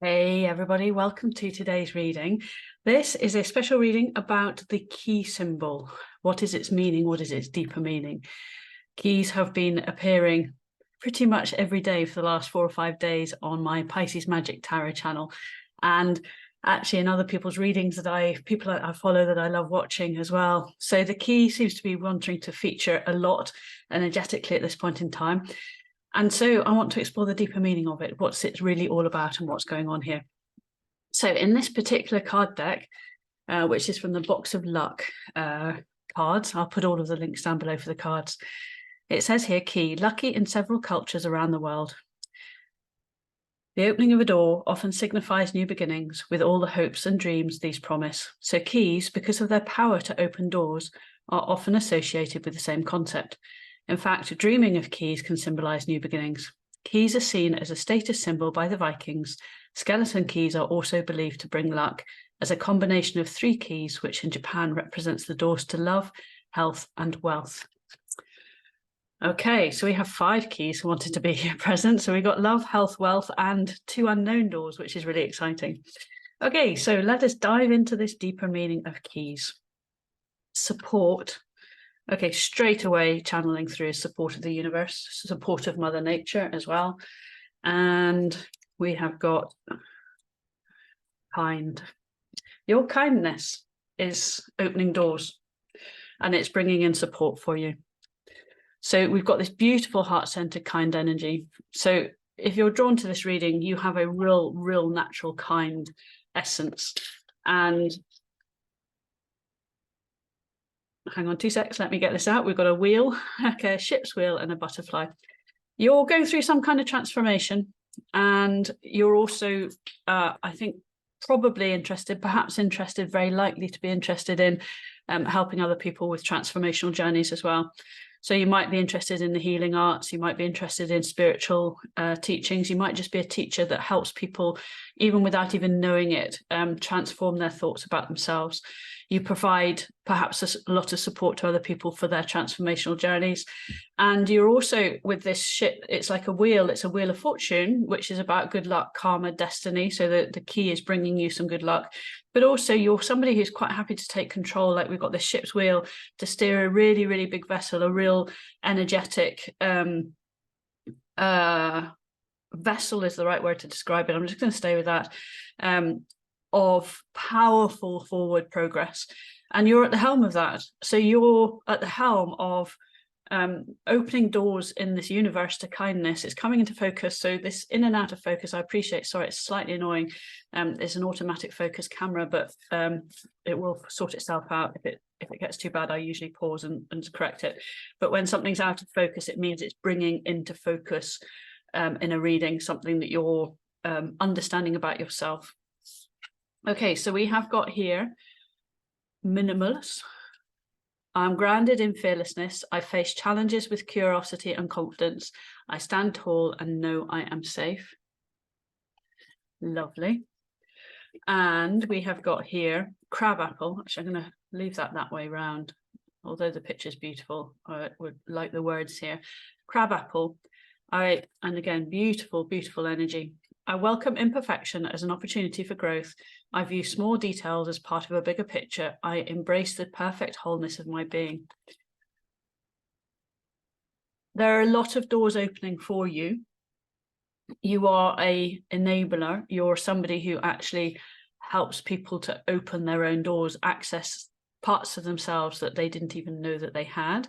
Hey everybody, welcome to today's reading. This is a special reading about the key symbol. What is its meaning? What is its deeper meaning? Keys have been appearing pretty much every day for the last 4 or 5 days on my Pisces Magic Tarot channel, and actually in other people's readings that people I follow that I love watching as well. So the key seems to be wanting to feature a lot energetically at this point in time. And so I want to explore the deeper meaning of it, what's it really all about and what's going on here. So in this particular card deck, which is from the Box of Luck cards, I'll put all of the links down below for the cards. It says here, key, lucky in several cultures around the world. The opening of a door often signifies new beginnings with all the hopes and dreams these promise. So keys, because of their power to open doors, are often associated with the same concept. In fact, dreaming of keys can symbolize new beginnings. Keys are seen as a status symbol by the Vikings. Skeleton keys are also believed to bring luck as a combination of 3 keys, which in Japan represents the doors to love, health, and wealth. Okay, so we have 5 keys who wanted to be here present. So we got love, health, wealth, and 2 unknown doors, which is really exciting. Okay, so let us dive into this deeper meaning of keys. Support. Okay, straight away channeling through support of the universe, support of Mother Nature as well. And we have got kind. Your kindness is opening doors and it's bringing in support for you. So we've got this beautiful heart-centered kind energy. So if you're drawn to this reading, you have a real natural kind essence. And hang on 2 seconds, let me get this out. We've got a wheel, like a ship's wheel and a butterfly. You're going through some kind of transformation, and you're also, I think, probably interested, perhaps interested, very likely to be interested in helping other people with transformational journeys as well. So you might be interested in the healing arts, you might be interested in spiritual teachings, you might just be a teacher that helps people, even without even knowing it, transform their thoughts about themselves. You provide perhaps a lot of support to other people for their transformational journeys. And you're also, with this ship, it's like a wheel, it's a wheel of fortune, which is about good luck, karma, destiny. So the key is bringing you some good luck. But also you're somebody who's quite happy to take control, like we've got this ship's wheel to steer a really big vessel, a real energetic vessel is the right word to describe it. I'm just going to stay with that. Of powerful forward progress, and you're at the helm of that. So you're at the helm of opening doors in this universe to kindness. It's coming into focus. So this in and out of focus, I appreciate, sorry, it's slightly annoying. It's an automatic focus camera, but it will sort itself out. If it gets too bad, I usually pause and correct it. But when something's out of focus, it means it's bringing into focus in a reading something that you're understanding about yourself. Okay, so we have got here minimalist. I'm grounded in fearlessness. I face challenges with curiosity and confidence. I stand tall and know I am safe. Lovely. And we have got here crabapple. Actually, I'm going to leave that way round. Although the picture is beautiful, I would like the words here. Crabapple. And again, beautiful energy. I welcome imperfection as an opportunity for growth. I view small details as part of a bigger picture. I embrace the perfect wholeness of my being. There are a lot of doors opening for you. You are an enabler. You're somebody who actually helps people to open their own doors, access parts of themselves that they didn't even know that they had.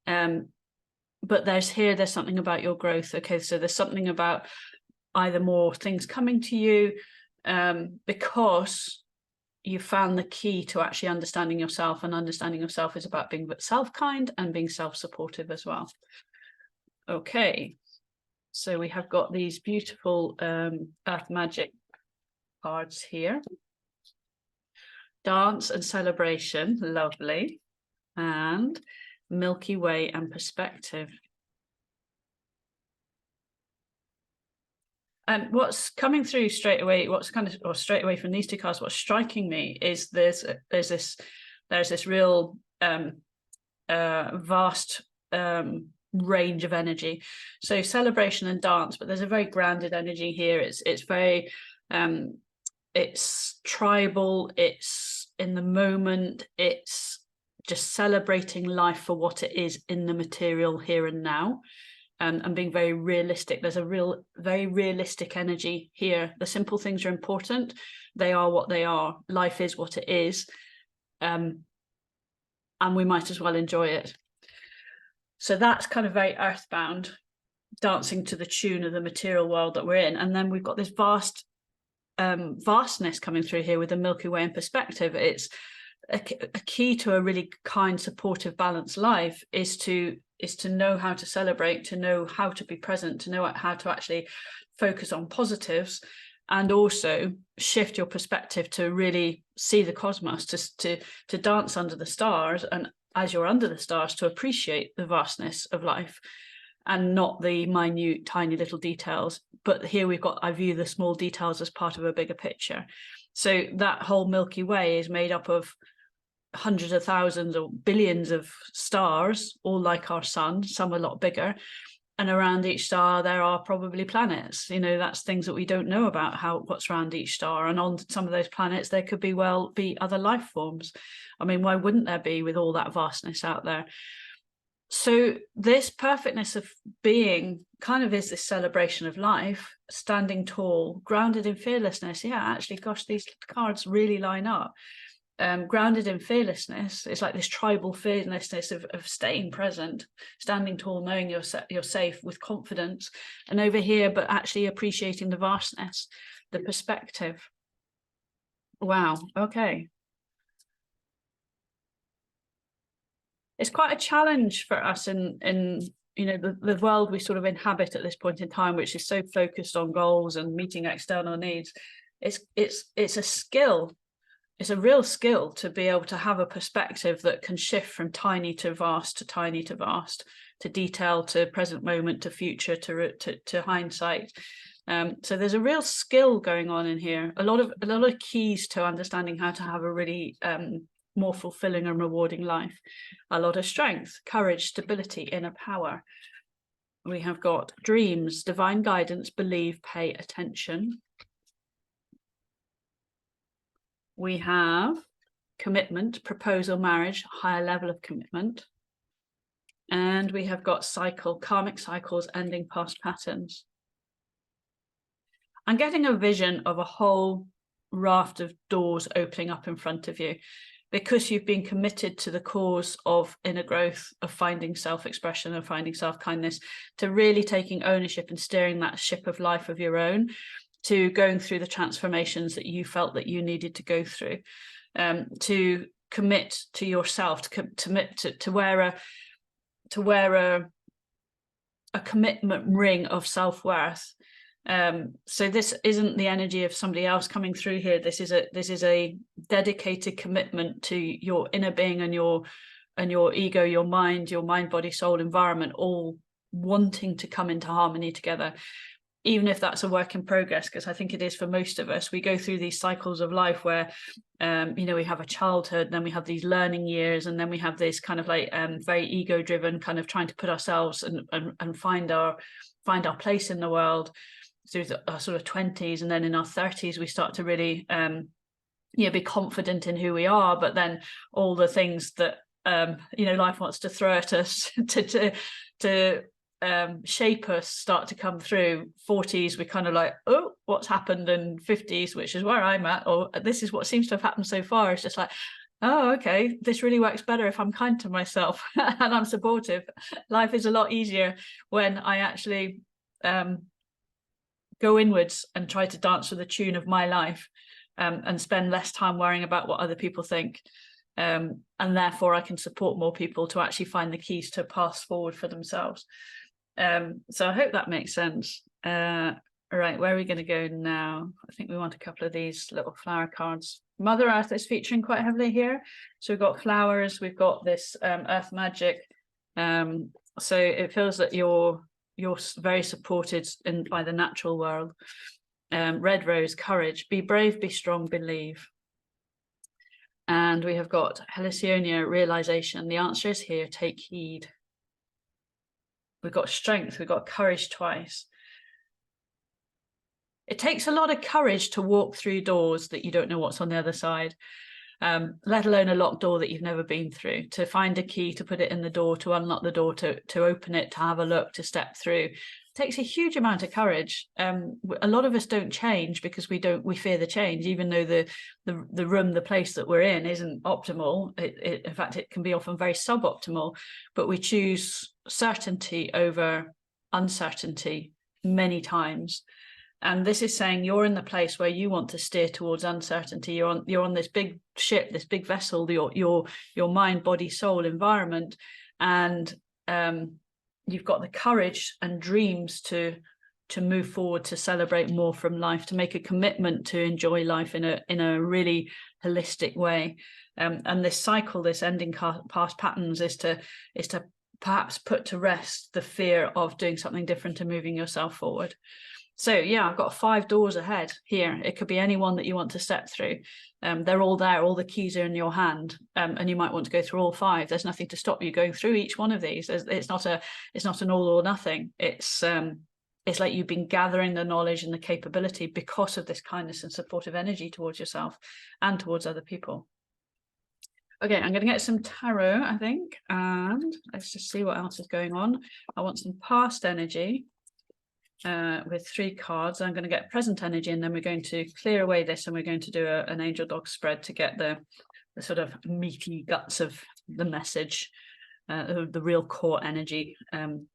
But there's something about your growth. Okay, so there's something about either more things coming to you because you found the key to actually understanding yourself, and understanding yourself is about being self-kind and being self-supportive as well. Okay, so we have got these beautiful earth magic cards here. Dance and celebration, lovely. And Milky Way and perspective. And what's coming through straight away, straight away from these 2 cards, what's striking me is there's this real vast range of energy. So celebration and dance, but there's a very grounded energy here. It's very it's tribal, it's in the moment, it's just celebrating life for what it is in the material here and now, and being very realistic. There's a very realistic energy here. The simple things are important. They are what they are. Life is what it is, and we might as well enjoy it. So that's kind of very earthbound, dancing to the tune of the material world that we're in. And then we've got this vastness coming through here with the Milky Way in perspective. It's a key to a really kind, supportive, balanced life is to know how to celebrate, to know how to be present, to know how to actually focus on positives, and also shift your perspective to really see the cosmos, to dance under the stars, and as you're under the stars, to appreciate the vastness of life and not the minute, tiny little details. But here I view the small details as part of a bigger picture. So that whole Milky Way is made up of hundreds of thousands or billions of stars, all like our sun, some a lot bigger. And around each star, there are probably planets. That's things that we don't know about what's around each star. And on some of those planets, there could be other life forms. I mean, why wouldn't there be with all that vastness out there? So this perfectness of being kind of is this celebration of life, standing tall, grounded in fearlessness. Yeah, actually, gosh, these cards really line up. Grounded in fearlessness, it's like this tribal fearlessness of staying present, standing tall, knowing you're safe with confidence, and over here, but actually appreciating the vastness, the perspective. Wow, okay. It's quite a challenge for us in the world we sort of inhabit at this point in time, which is so focused on goals and meeting external needs. It's a skill. It's a real skill to be able to have a perspective that can shift from tiny to vast, to tiny to vast, to detail, to present moment, to future, to hindsight. So there's a real skill going on in here. A lot of keys to understanding how to have a really more fulfilling and rewarding life. A lot of strength, courage, stability, inner power. We have got dreams, divine guidance, believe, pay attention. We have commitment, proposal, marriage, higher level of commitment. And we have got cycle, karmic cycles, ending past patterns. I'm getting a vision of a whole raft of doors opening up in front of you because you've been committed to the cause of inner growth, of finding self-expression, of finding self-kindness, to really taking ownership and steering that ship of life of your own, to going through the transformations that you felt that you needed to go through, to commit to yourself, to wear a commitment ring of self-worth. So this isn't the energy of somebody else coming through here. This is a dedicated commitment to your inner being and your ego, your mind, body, soul, environment, all wanting to come into harmony together. Even if that's a work in progress, because I think it is for most of us. We go through these cycles of life where, we have a childhood, then we have these learning years, and then we have this kind of like very ego-driven kind of trying to put ourselves and find our place in the world through our sort of 20s, and then in our 30s we start to really be confident in who we are. But then all the things that life wants to throw at us to shape us start to come through. 40s, we're kind of like, oh, what's happened? And 50s, which is where I'm at, or this is what seems to have happened so far, it's just like, oh, okay, this really works better if I'm kind to myself and I'm supportive. Life is a lot easier when I actually go inwards and try to dance to the tune of my life, and spend less time worrying about what other people think. And therefore I can support more people to actually find the keys to pass forward for themselves. So I hope that makes sense. All right, where are we going to go now? I think we want a couple of these little flower cards. Mother Earth is featuring quite heavily here. So we've got flowers, we've got this earth magic. So it feels that you're very supported by the natural world. Red rose, courage, be brave, be strong, believe. And we have got Helicionia, realization. The answer is here, take heed. We've got strength, we've got courage twice. It takes a lot of courage to walk through doors that you don't know what's on the other side, let alone a locked door that you've never been through, to find a key, to put it in the door, to unlock the door, to open it, to have a look, to step through. It takes a huge amount of courage. A lot of us don't change because we fear the change, even though the room, the place that we're in isn't optimal. In fact, it can be often very suboptimal, but we choose certainty over uncertainty many times. And this is saying you're in the place where you want to steer towards uncertainty. You're on this big ship, this big vessel, your mind, body, soul environment, and you've got the courage and dreams to move forward, to celebrate more from life, to make a commitment to enjoy life in a really holistic way. And this cycle, this ending past patterns, is to perhaps put to rest the fear of doing something different and moving yourself forward. So yeah, I've got 5 doors ahead here. It could be any one that you want to step through. They're all there. All the keys are in your hand, and you might want to go through all 5. There's nothing to stop you going through each one of these. It's not an all or nothing. It's like you've been gathering the knowledge and the capability because of this kindness and supportive energy towards yourself and towards other people. Okay, I'm going to get some tarot, I think, and let's just see what else is going on. I want some past energy. With 3 cards. I'm going to get present energy, and then we're going to clear away this, and we're going to do an angel dog spread to get the sort of meaty guts of the message, the real core energy in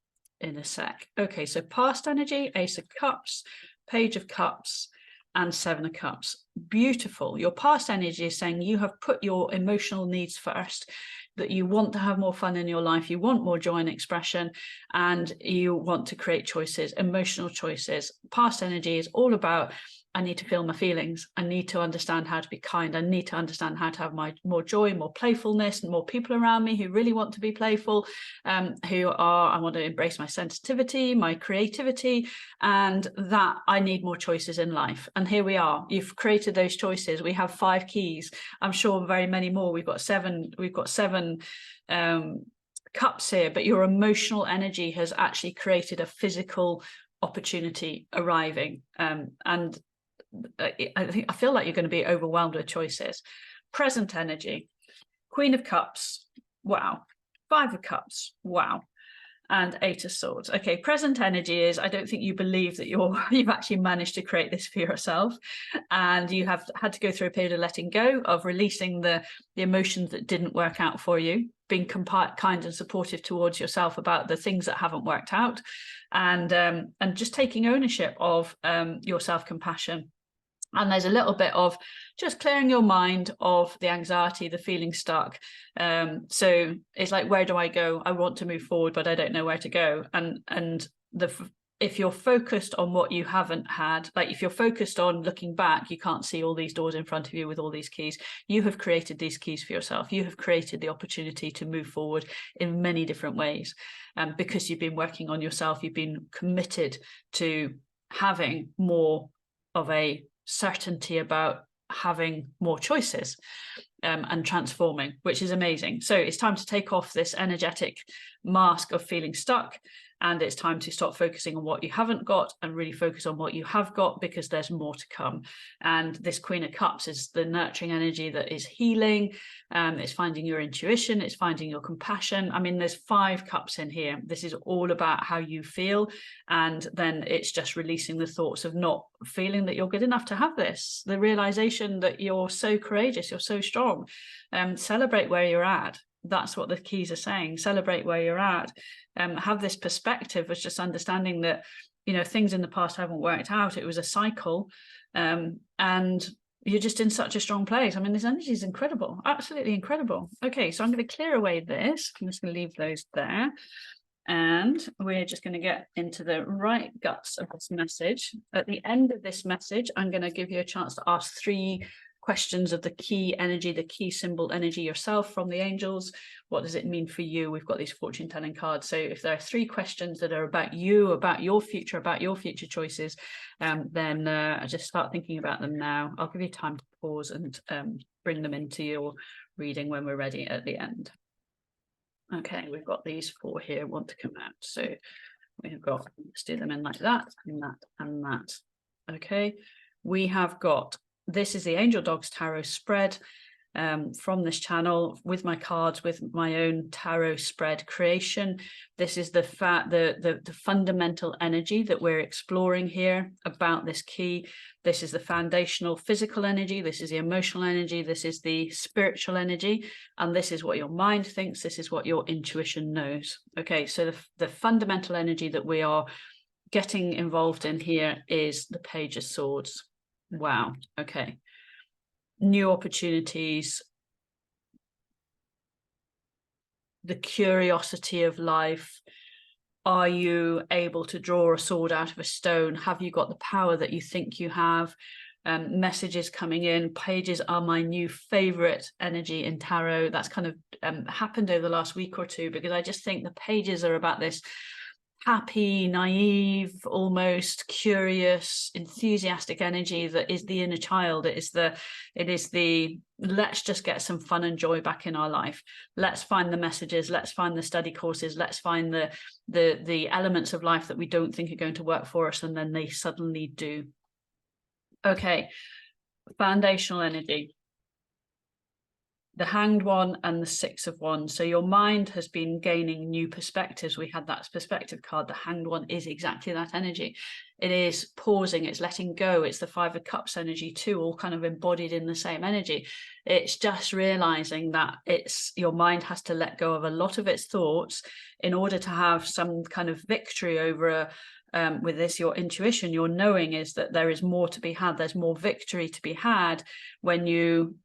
a sec. Okay, so past energy, Ace of Cups, Page of Cups, and 7 of Cups. Beautiful. Your past energy is saying you have put your emotional needs first, that you want to have more fun in your life, you want more joy and expression, and you want to create choices, emotional choices. Past energy is all about, I need to feel my feelings. I need to understand how to be kind. I need to understand how to have more joy, more playfulness, and more people around me who really want to be playful, I want to embrace my sensitivity, my creativity, and that I need more choices in life. And here we are. You've created those choices. We have 5 keys. I'm sure very many more. We've got 7 cups here, but your emotional energy has actually created a physical opportunity arriving. And I feel like you're going to be overwhelmed with choices. Present energy, Queen of Cups, wow. 5 of Cups, wow. And 8 of Swords. Okay, present energy is, I don't think you believe that you've actually managed to create this for yourself, and you have had to go through a period of letting go, of releasing the emotions that didn't work out for you, being kind and supportive towards yourself about the things that haven't worked out, and just taking ownership of your self-compassion. And there's a little bit of just clearing your mind of the anxiety, the feeling stuck. So it's like, where do I go? I want to move forward, but I don't know where to go. And if you're focused on what you haven't had, like if you're focused on looking back, you can't see all these doors in front of you with all these keys. You have created these keys for yourself. You have created the opportunity to move forward in many different ways. Because you've been working on yourself, you've been committed to having more of a certainty about having more choices and transforming, which is amazing. So it's time to take off this energetic mask of feeling stuck, and it's time to stop focusing on what you haven't got and really focus on what you have got, because there's more to come. And this Queen of Cups is the nurturing energy that is healing. It's finding your intuition, it's finding your compassion. I mean, there's 5 cups in here. This is all about how you feel, and then it's just releasing the thoughts of not feeling that you're good enough to have this, the realization that you're so courageous, you're so strong. Celebrate where you're at. That's what the keys are saying. Celebrate where you're at. Have this perspective of just understanding that, you know, things in the past haven't worked out. It was a cycle, and you're just in such a strong place. I mean, this energy is incredible, absolutely incredible. Okay, so I'm going to clear away this. I'm just going to leave those there. And we're just going to get into the right guts of this message. At the end of this message, I'm going to give you a chance to ask 3 questions of the key energy, the key symbol energy yourself from the angels. What does it mean for you? We've got these fortune telling cards. So if there are 3 questions that are about you, about your future choices, then just start thinking about them now. I'll give you time to pause and bring them into your reading when we're ready at the end. Okay, we've got these 4 here want to come out. So we've got, let's do them in like that and that and that. Okay, we have got, this is the Angel Dogs Tarot spread from this channel with my cards, with my own tarot spread creation. This is the fundamental energy that we're exploring here about this key. This is the foundational physical energy. This is the emotional energy. This is the spiritual energy. And this is what your mind thinks. This is what your intuition knows. Okay, so the fundamental energy that we are getting involved in here is the Page of Swords. Wow. Okay. New opportunities, the curiosity of life. Are you able to draw a sword out of a stone? Have you got the power that you think you have? Messages coming in. Pages are my new favorite energy in tarot. That's kind of happened over the last week or two, because I just think the pages are about this happy, naive, almost curious, enthusiastic energy that is the inner child. It is the let's just get some fun and joy back in our life. Let's find the messages, let's find the study courses, let's find the elements of life that we don't think are going to work for us, and then they suddenly do. Okay, foundational energy. The Hanged One and the Six of Wands. So your mind has been gaining new perspectives. We had that perspective card. The Hanged One is exactly that energy. It is pausing, it's letting go. It's the Five of Cups energy too, all kind of embodied in the same energy. It's just realizing that your mind has to let go of a lot of its thoughts in order to have some kind of victory over with this, your intuition, your knowing is that there is more to be had. There's more victory to be had when you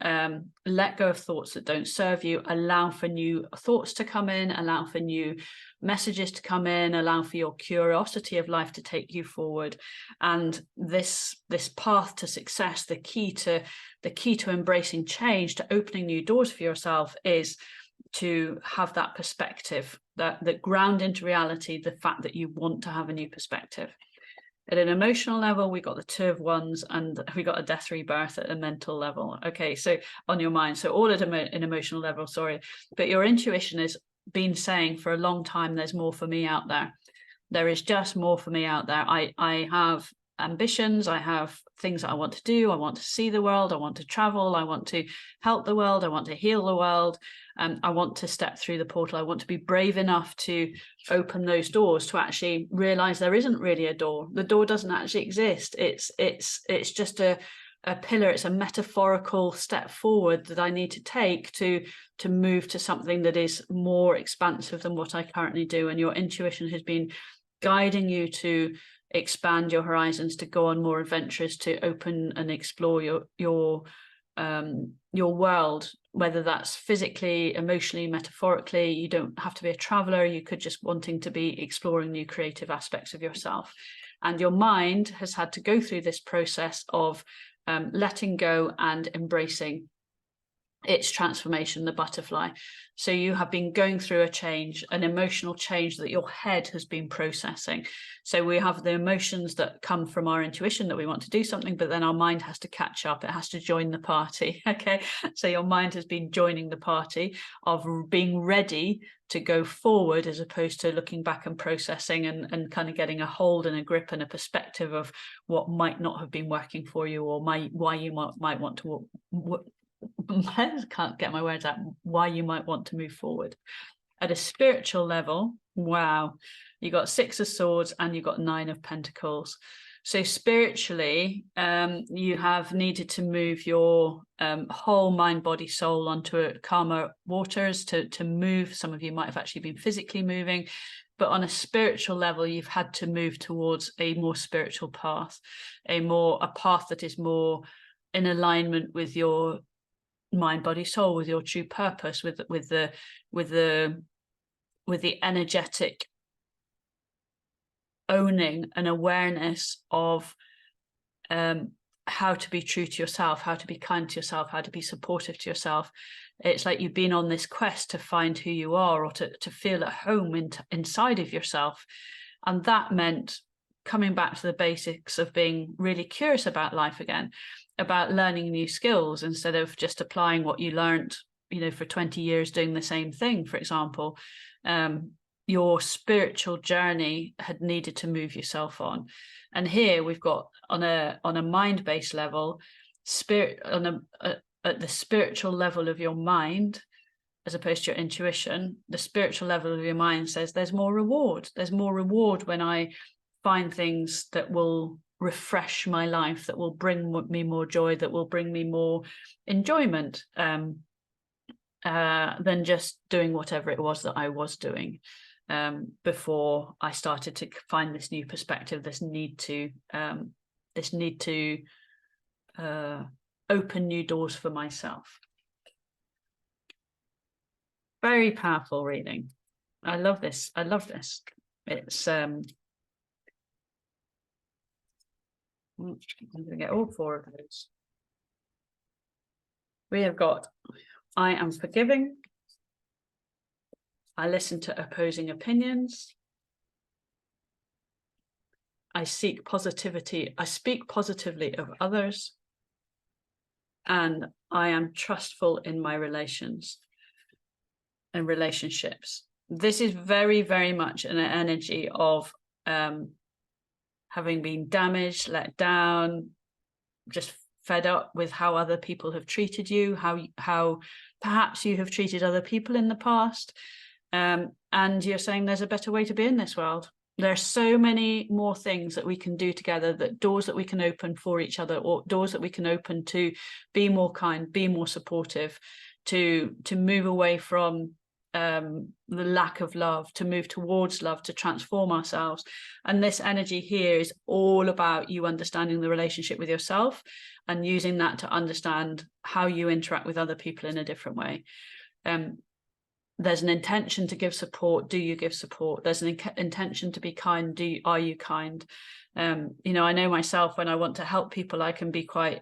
let go of thoughts that don't serve you, allow for new thoughts to come in, allow for new messages to come in, allow for your curiosity of life to take you forward. And this path to success, the key to embracing change, to opening new doors for yourself, is to have that perspective, that ground into reality, the fact that you want to have a new perspective. At an emotional level, we got the Two of Wands, and we got a death rebirth at a mental level. Okay, so on your mind, so all at an emotional level, sorry, but your intuition has been saying for a long time, there's more for me out there. There is just more for me out there. I have ambitions, I have things that I want to do. I want to see the world, I want to travel, I want to help the world, I want to heal the world. I want to step through the portal. I want to be brave enough to open those doors, to actually realize there isn't really a door. The door doesn't actually exist. It's just a pillar. It's a metaphorical step forward that I need to take to move to something that is more expansive than what I currently do. And your intuition has been guiding you to expand your horizons, to go on more adventures, to open and explore your world, whether that's physically, emotionally, metaphorically. You don't have to be a traveler. You could just wanting to be exploring new creative aspects of yourself. And your mind has had to go through this process of letting go and embracing its transformation, the butterfly. So you have been going through a change, an emotional change that your head has been processing. So we have the emotions that come from our intuition that we want to do something, but then our mind has to catch up. It has to join the party. Okay, so your mind has been joining the party of being ready to go forward, as opposed to looking back and processing and kind of getting a hold and a grip and a perspective of what might not have been working for you, or why you might want to I can't get my words out, why you might want to move forward. At a spiritual level, wow, you got Six of Swords and you got Nine of Pentacles. So spiritually, you have needed to move your whole mind, body, soul onto calmer waters to move. Some of you might have actually been physically moving, but on a spiritual level, you've had to move towards a more spiritual path, a path that is more in alignment with your mind, body, soul, with your true purpose, with the energetic owning and awareness of how to be true to yourself, how to be kind to yourself, how to be supportive to yourself. It's like you've been on this quest to find who you are, or to feel at home inside of yourself. And that meant coming back to the basics of being really curious about life again, about learning new skills instead of just applying what you learned for 20 years doing the same thing, for example, your spiritual journey had needed to move yourself on. And here we've got on a mind-based level, at the spiritual level of your mind, as opposed to your intuition, the spiritual level of your mind says there's more reward. There's more reward when I find things that will refresh my life, that will bring me more joy, that will bring me more enjoyment, than just doing whatever it was that I was doing before I started to find this new perspective, this need to open new doors for myself. Very powerful reading. I love this. I love this. It's I'm going to get all four of those. We have got, I am forgiving. I listen to opposing opinions. I seek positivity. I speak positively of others. And I am trustful in my relations and relationships. This is very, very much an energy of having been damaged, let down, just fed up with how other people have treated you, how perhaps you have treated other people in the past. And you're saying there's a better way to be in this world. There are so many more things that we can do together, that doors that we can open for each other, or doors that we can open to be more kind, be more supportive, to move away from the lack of love, to move towards love, to transform ourselves. And this energy here is all about you understanding the relationship with yourself and using that to understand how you interact with other people in a different way. There's an intention to give support. Do you give support? There's an intention to be kind. Are you kind? I know myself, when I want to help people, I can be quite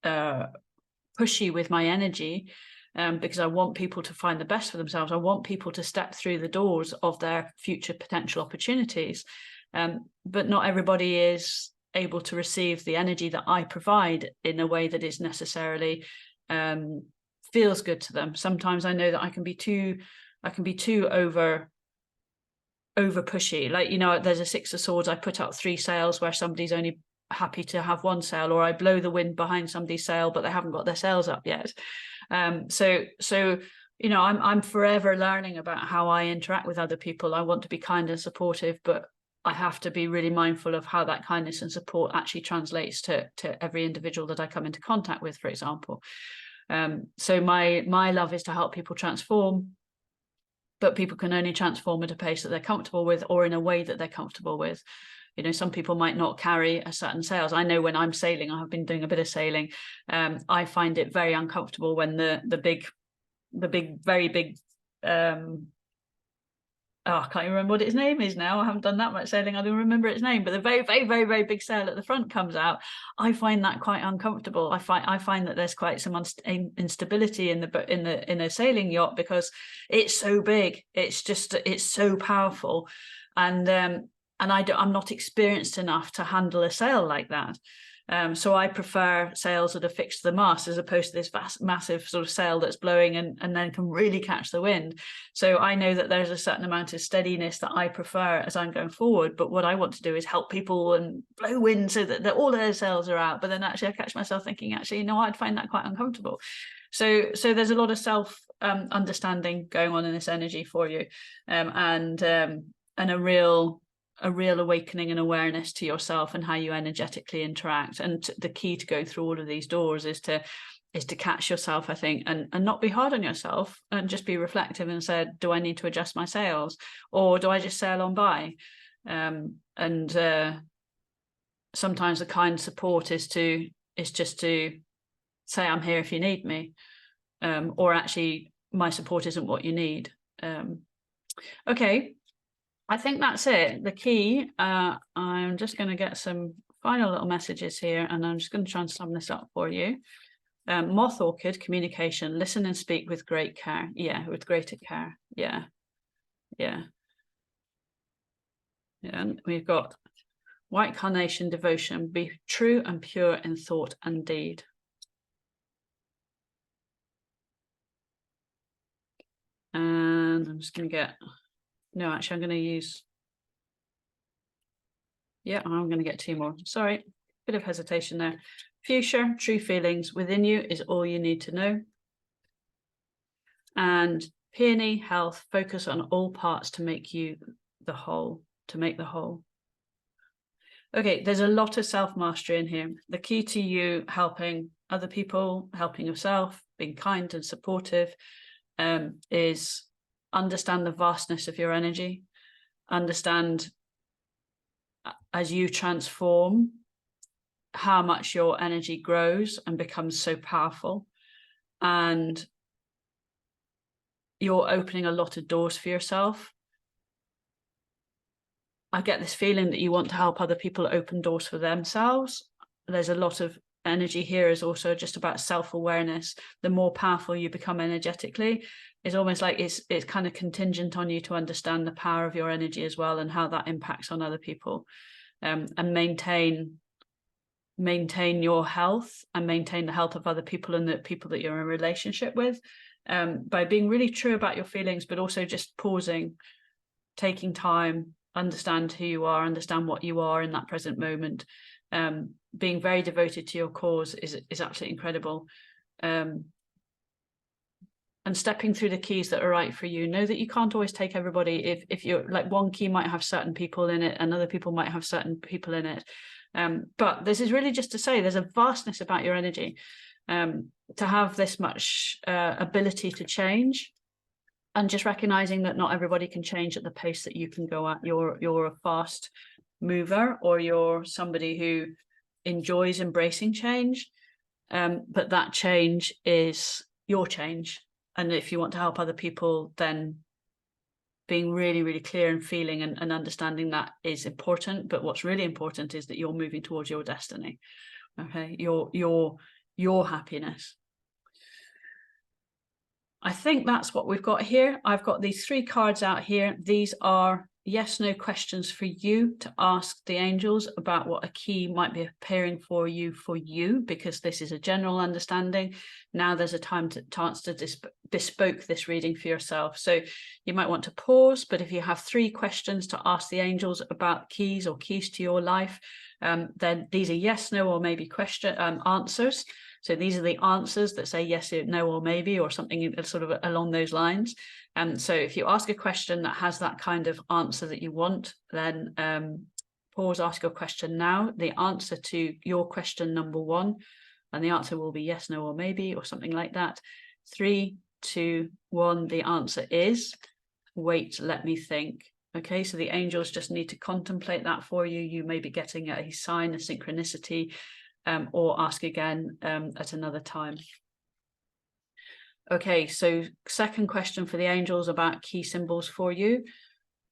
pushy with my energy, because I want people to find the best for themselves. I want people to step through the doors of their future potential opportunities. But not everybody is able to receive the energy that I provide in a way that is necessarily feels good to them. Sometimes I know that I can be too over pushy. Like, there's a Six of Swords. I put up 3 sails where somebody's only happy to have 1 sail, or I blow the wind behind somebody's sail, but they haven't got their sails up yet. So I'm forever learning about how I interact with other people. I want to be kind and supportive, but I have to be really mindful of how that kindness and support actually translates to every individual that I come into contact with, for example. So my love is to help people transform, but people can only transform at a pace that they're comfortable with, or in a way that they're comfortable with. Some people might not carry a certain sails. I know when I'm sailing, I have been doing a bit of sailing. I find it very uncomfortable when the very big I can't remember what its name is now. I haven't done that much sailing. I don't remember its name, but the very, very, very, very big sail at the front comes out. I find that quite uncomfortable. I find that there's quite some instability in a sailing yacht, because it's so big. It's so powerful, and I'm not experienced enough to handle a sail like that. So I prefer sails that are fixed to the mast, as opposed to this massive sort of sail that's blowing and then can really catch the wind. So I know that there's a certain amount of steadiness that I prefer as I'm going forward. But what I want to do is help people and blow wind so that all of their sails are out. But then actually I catch myself thinking, I'd find that quite uncomfortable. So there's a lot of self understanding going on in this energy for you, and a real awakening and awareness to yourself and how you energetically interact. And the key to going through all of these doors is to catch yourself, I think, and not be hard on yourself, and just be reflective and say, do I need to adjust my sails, or do I just sail on by? Sometimes the kind support is just to say, I'm here if you need me, or actually my support isn't what you need. Okay, I think that's it. The key, I'm just going to get some final little messages here, and I'm just going to try and sum this up for you. Moth orchid, communication, listen and speak with great care. Yeah, with greater care. Yeah. And we've got white carnation, devotion, be true and pure in thought and deed. And I'm just going to get, no, actually, I'm going to use, yeah, I'm going to get 2 more. Sorry, bit of hesitation there. Fuchsia, true feelings within you is all you need to know. And peony, health, focus on all parts to make you the whole, to make the whole. Okay, there's a lot of self-mastery in here. The key to you helping other people, helping yourself, being kind and supportive, is understand the vastness of your energy, understand as you transform how much your energy grows and becomes so powerful, and you're opening a lot of doors for yourself. I get this feeling that you want to help other people open doors for themselves. There's a lot of energy here is also just about self-awareness. The more powerful you become energetically, it's almost like it's kind of contingent on you to understand the power of your energy as well, and how that impacts on other people, and maintain your health and maintain the health of other people and the people that you're in a relationship with, by being really true about your feelings, but also just pausing, taking time, understand who you are, understand what you are in that present moment. Being very devoted to your cause is absolutely incredible. And stepping through the keys that are right for you. Know that you can't always take everybody. If you're like, one key might have certain people in it and other people might have certain people in it. But this is really just to say there's a vastness about your energy. To have this much ability to change, and just recognizing that not everybody can change at the pace that you can go at. You're a fast mover, or you're somebody who enjoys embracing change, but that change is your change. And if you want to help other people, then being really, really clear and feeling and understanding that is important. But what's really important is that you're moving towards your destiny. Okay, your happiness. I think that's what we've got here. I've got these 3 cards out here. These are yes/no questions for you to ask the angels about what a key might be appearing for you, because this is a general understanding. Now there's a chance to bespoke this reading for yourself. So you might want to pause, but if you have 3 questions to ask the angels about keys or keys to your life, then these are yes, no, or maybe answers. So these are the answers that say yes, no, or maybe, or something sort of along those lines. And so if you ask a question that has that kind of answer that you want, then pause, ask your question now. The answer to your question number 1, and the answer will be yes, no, or maybe, or something like that. 3, 2, 1, the answer is wait, let me think. Okay, so the angels just need to contemplate that for you. You may be getting a sign, a synchronicity, or ask again at another time. Okay, so second question for the angels about key symbols for you.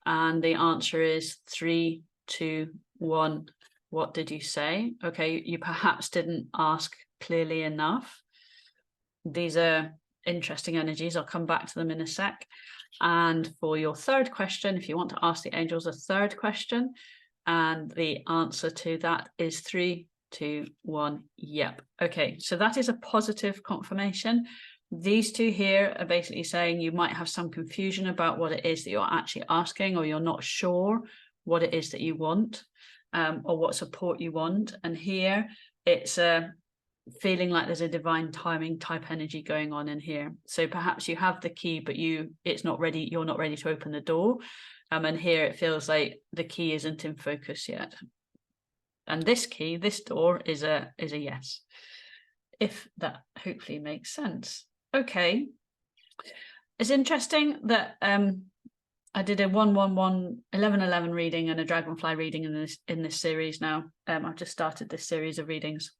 And the answer is 3, 2, 1. What did you say? Okay, you perhaps didn't ask clearly enough. These are interesting energies. I'll come back to them in a sec. And for your third question, if you want to ask the angels a third question, and the answer to that is 3, 2, 1. Yep. Okay, so that is a positive confirmation. These 2 here are basically saying you might have some confusion about what it is that you're actually asking, or you're not sure what it is that you want, or what support you want. And here it's a feeling like there's a divine timing type energy going on in here. So perhaps you have the key, but it's not ready. You're not ready to open the door. And here it feels like the key isn't in focus yet. And this key, this door is a yes, if that hopefully makes sense. Okay, it's interesting that I did a 1-1-1 11-11 reading and a dragonfly reading in this series now. I've just started this series of readings,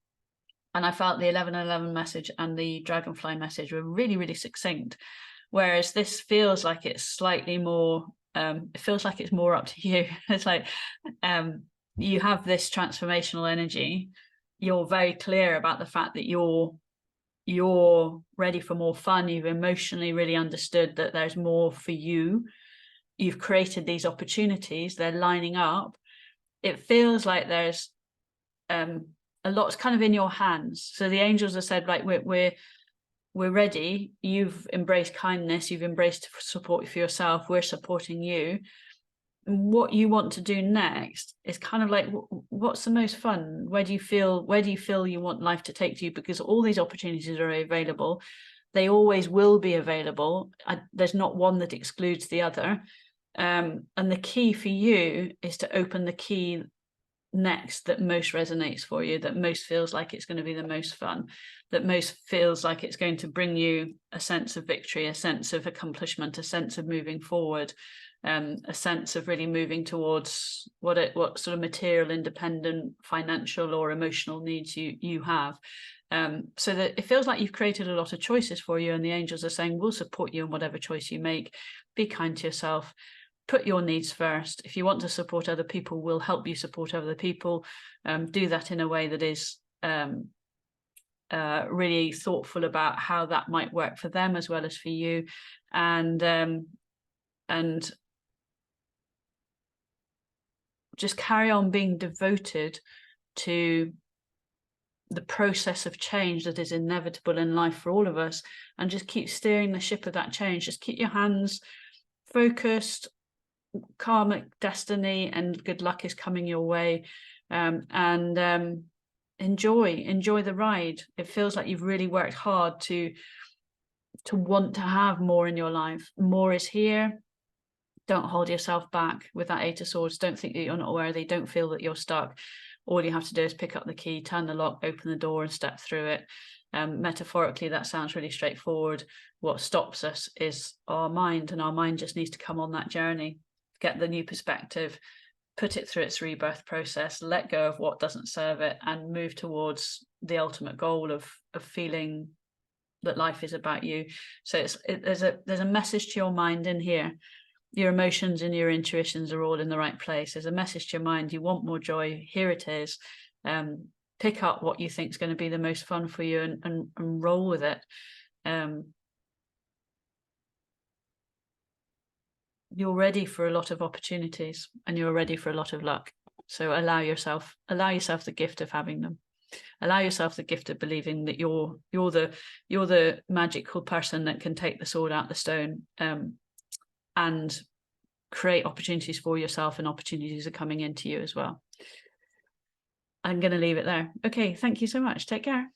and I felt the 11-11 message and the dragonfly message were really, really succinct, whereas this feels like it's slightly more. It feels like it's more up to you. It's like you have this transformational energy. You're very clear about the fact that you're ready for more fun. You've emotionally really understood that there's more for you. You've created these opportunities. They're lining up. It feels like there's a lot's kind of in your hands. So the angels have said, like, we're we're ready. You've embraced kindness, you've embraced support for yourself, we're supporting you. What you want to do next is kind of like, what's the most fun? Where do you feel you want life to take you? Because all these opportunities are available. They always will be available. There's not one that excludes the other. And the key for you is to open the key next that most resonates for you, that most feels like it's going to be the most fun, that most feels like it's going to bring you a sense of victory, a sense of accomplishment, a sense of moving forward, a sense of really moving towards what sort of material, independent, financial or emotional needs you have. So that it feels like you've created a lot of choices for you, and the angels are saying, we'll support you in whatever choice you make. Be kind to yourself. Put your needs first. If you want to support other people, we'll help you support other people. Do that in a way that is really thoughtful about how that might work for them as well as for you. And just carry on being devoted to the process of change that is inevitable in life for all of us, and just keep steering the ship of that change. Just keep your hands focused. Karmic destiny and good luck is coming your way, and enjoy the ride. It feels like you've really worked hard to want to have more in your life. More is here. Don't hold yourself back with that Eight of Swords. Don't think that you're not worthy. Don't feel that you're stuck. All you have to do is pick up the key, turn the lock, open the door and step through it. Metaphorically, that sounds really straightforward. What stops us is our mind, and our mind just needs to come on that journey, get the new perspective, put it through its rebirth process, let go of what doesn't serve it, and move towards the ultimate goal of feeling that life is about you. So there's a message to your mind in here. Your emotions and your intuitions are all in the right place. There's a message to your mind. You want more joy. Here it is. Pick up what you think is going to be the most fun for you, and roll with it. You're ready for a lot of opportunities, and you're ready for a lot of luck. So allow yourself the gift of having them. Allow yourself the gift of believing that you're the magical person that can take the sword out the stone, and create opportunities for yourself, and opportunities are coming into you as well. I'm going to leave it there. Okay, thank you so much. Take care.